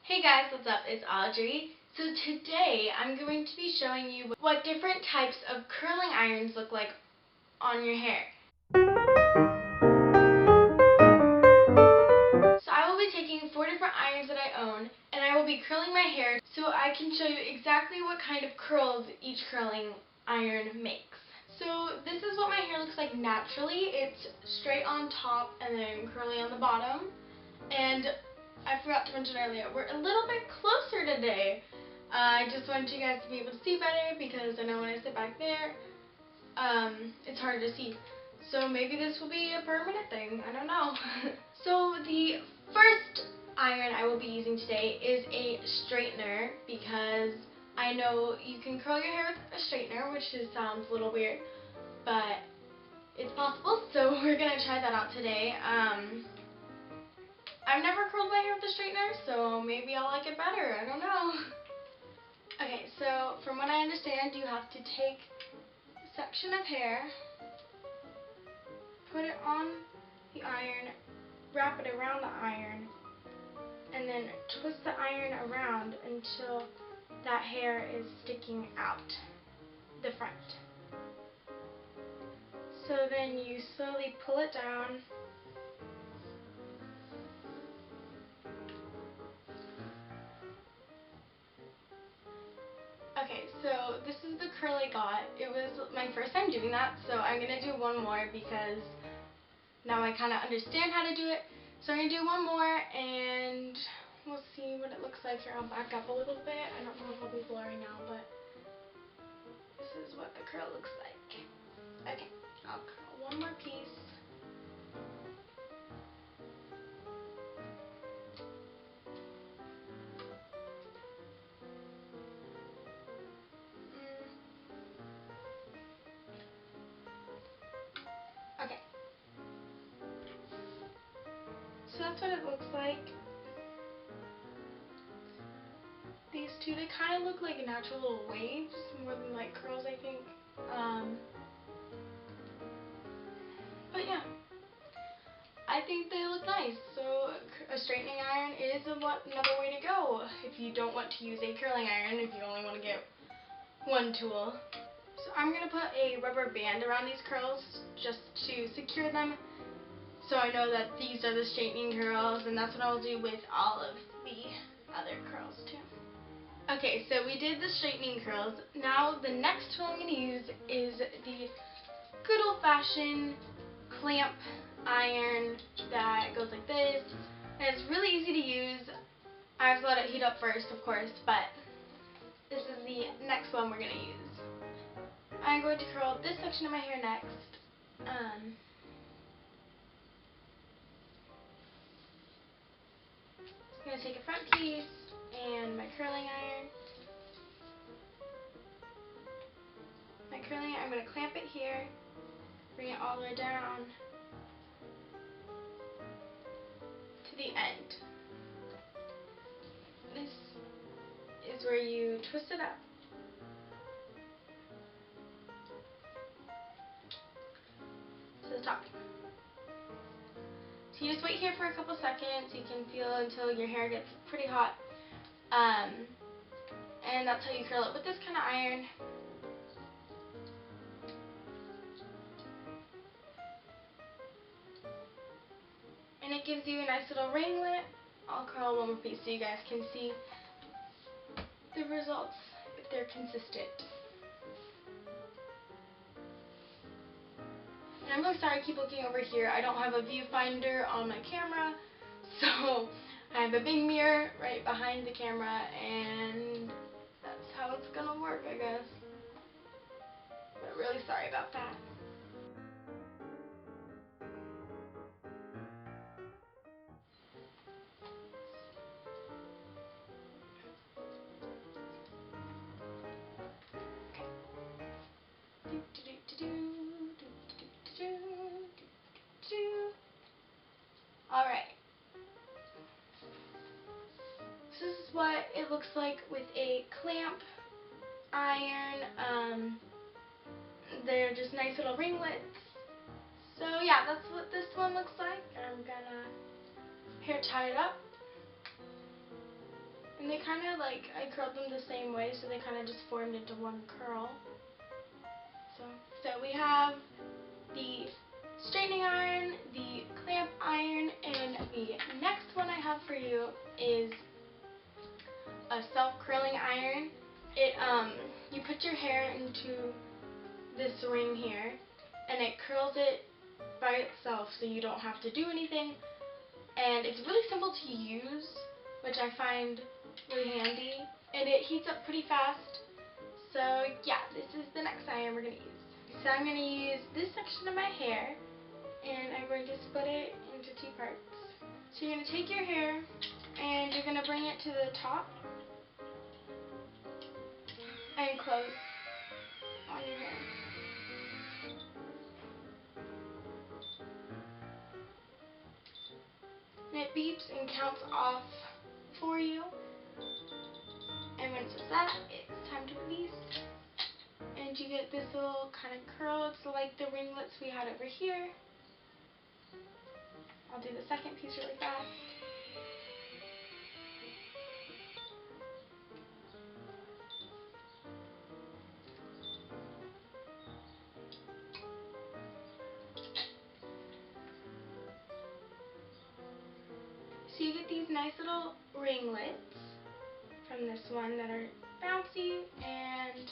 Hey guys, what's up? It's Audrey. So today I'm going to be showing you what different types of curling irons look like on your hair. So I will be taking 4 different irons that I own and I will be curling my hair so I can show you exactly what kind of curls each curling iron makes. So this is what my hair looks like naturally. It's straight on top and then curly on the bottom. And I forgot to mention earlier, we're a little bit closer today. I just want you guys to be able to see better because I know when I sit back there, it's harder to see. So maybe this will be a permanent thing. I don't know. So the first iron I will be using today is a straightener because I know you can curl your hair with a straightener, which sounds a little weird, but it's possible. So we're gonna try that out today. I've never curled my hair with a straightener, so maybe I'll like it better. I don't know. Okay, so from what I understand, you have to take a section of hair, put it on the iron, wrap it around the iron, and then twist the iron around until that hair is sticking out the front. So then you slowly pull it down. Okay, so this is the curl I got. It was my first time doing that, so I'm going to do one more because now I kind of understand how to do it. So I'm going to do one more and we'll see what it looks like here. I'll back up a little bit. I don't know if I'll be blurry now, but this is what the curl looks like. Okay, I'll curl one more piece. Okay. So that's what it looks like. These two, they kind of look like natural little waves more than like curls, I think. But yeah, I think they look nice. So a straightening iron is another way to go if you don't want to use a curling iron, if you only want to get one tool. So I'm going to put a rubber band around these curls just to secure them so I know that these are the straightening curls, and that's what I'll do with all of the other curls too. Okay, so we did the straightening curls. Now the next tool I'm going to use is the good old-fashioned clamp iron that goes like this. And it's really easy to use. I have to let it heat up first, of course, but this is the next one we're going to use. I'm going to curl this section of my hair next. I'm going to take a front piece and my curling iron. I'm going to clamp it here, bring it all the way down to the end. This is where you twist it up. To the top. So you just wait here for a couple seconds. You can feel until your hair gets pretty hot. And that's how you curl it with this kind of iron. And it gives you a nice little ringlet. I'll curl one more piece so you guys can see the results if they're consistent. And I'm really sorry I keep looking over here. I don't have a viewfinder on my camera, so I have a big mirror right behind the camera, and that's how it's gonna work, I guess. But really sorry about that. Alright. So this is what it looks like with a clamp iron. They're just nice little ringlets. So yeah, that's what this one looks like. I'm gonna hair tie it up. kind of like, I curled them the same way, so they kind of just formed into one curl. So we have the straightening iron, the clamp iron, and the next one I have for you is a self-curling iron. You put your hair into this ring here, and it curls it by itself, so you don't have to do anything. And it's really simple to use, which I find really handy, and it heats up pretty fast. So yeah, this is the next iron we're going to use. So I'm going to use this section of my hair, and I'm going to split it into two parts. So you're going to take your hair, and you're going to bring it to the top, and close on your hair. And it beeps and counts off for you. And when it says that, it's time to release. And you get this little kind of curl. It's like the ringlets we had over here. I'll do the second piece really fast. So you get these nice little ringlets from this one that are bouncy, and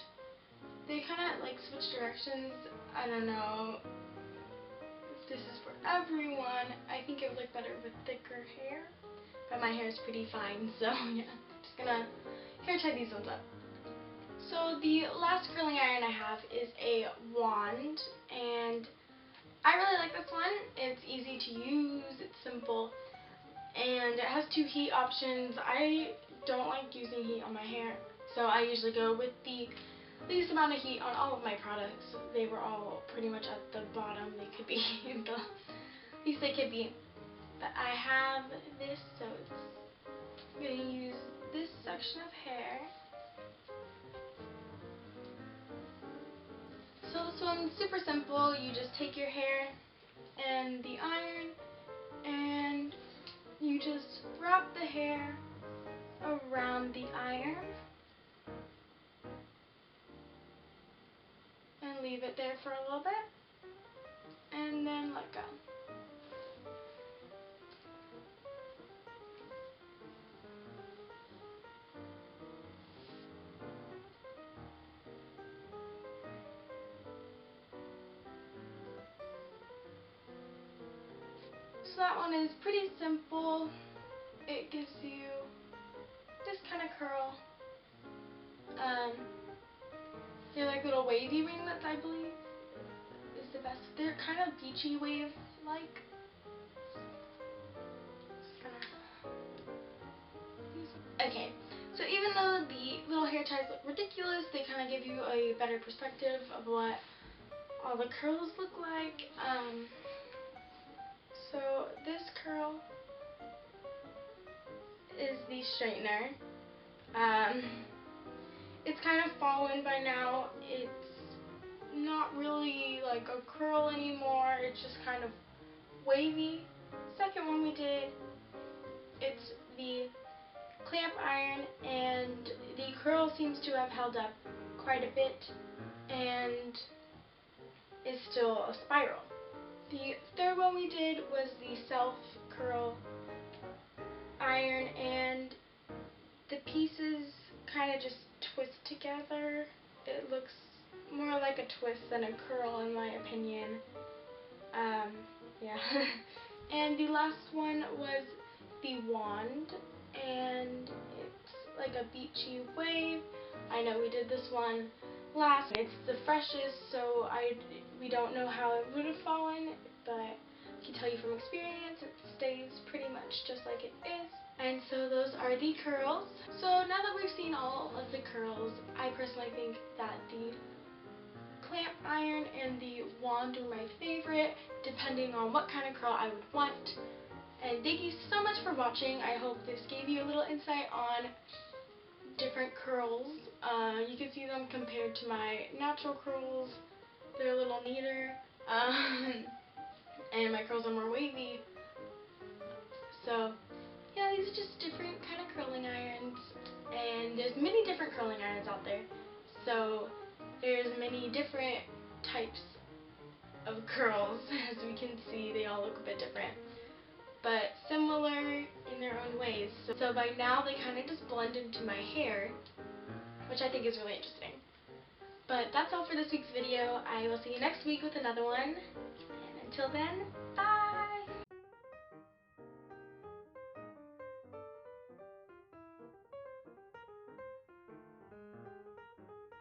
they kind of like switch directions. I don't know if this is for everyone. I think it would look better with thicker hair, but my hair is pretty fine, so yeah, just gonna hair tie these ones up. So the last curling iron I have is a wand, and I really like this one. It's easy to use, it's simple, and it has two heat options. I don't like using heat on my hair, so I usually go with the least amount of heat on all of my products. They were all pretty much at the bottom they could be, the least they could be. But I have this, so I'm going to use this section of hair. So this one's super simple. You just take your hair and the iron, and you just wrap the hair around the iron and leave it there for a little bit, and then let go. So that one is pretty simple. It gives you this kind of curl. They're like little wavy ringlets, I believe, is the best. They're kind of beachy wave-like. Okay, so even though the little hair ties look ridiculous, they kind of give you a better perspective of what all the curls look like. So this curl is the straightener. It's kind of fallen by now. It's not really like a curl anymore. It's just kind of wavy. Second one we did, it's the clamp iron, and the curl seems to have held up quite a bit and is still a spiral. The third one we did was the self curl iron, and the pieces kind of just twist together. It looks more like a twist than a curl in my opinion. Yeah. And the last one was the wand, and it's like a beachy wave. I know we did this one last. It's the freshest, so we don't know how it would have fallen, but I can tell you from experience it stays pretty much just like it is. And so those are the curls. So now that we've seen all of the curls, I personally think that the clamp iron and the wand were my favorite, depending on what kind of curl I would want. And thank you so much for watching. I hope this gave you a little insight on different curls. You can see them compared to my natural curls. They're a little neater, and my curls are more wavy. So yeah, these are just different kind of curling irons. there's many different curling irons out there. So there's many different types of curls. As we can see, they all look a bit different, but similar in their own ways. So by now they kind of just blend into my hair, which I think is really interesting. But that's all for this week's video. I will see you next week with another one. And until then,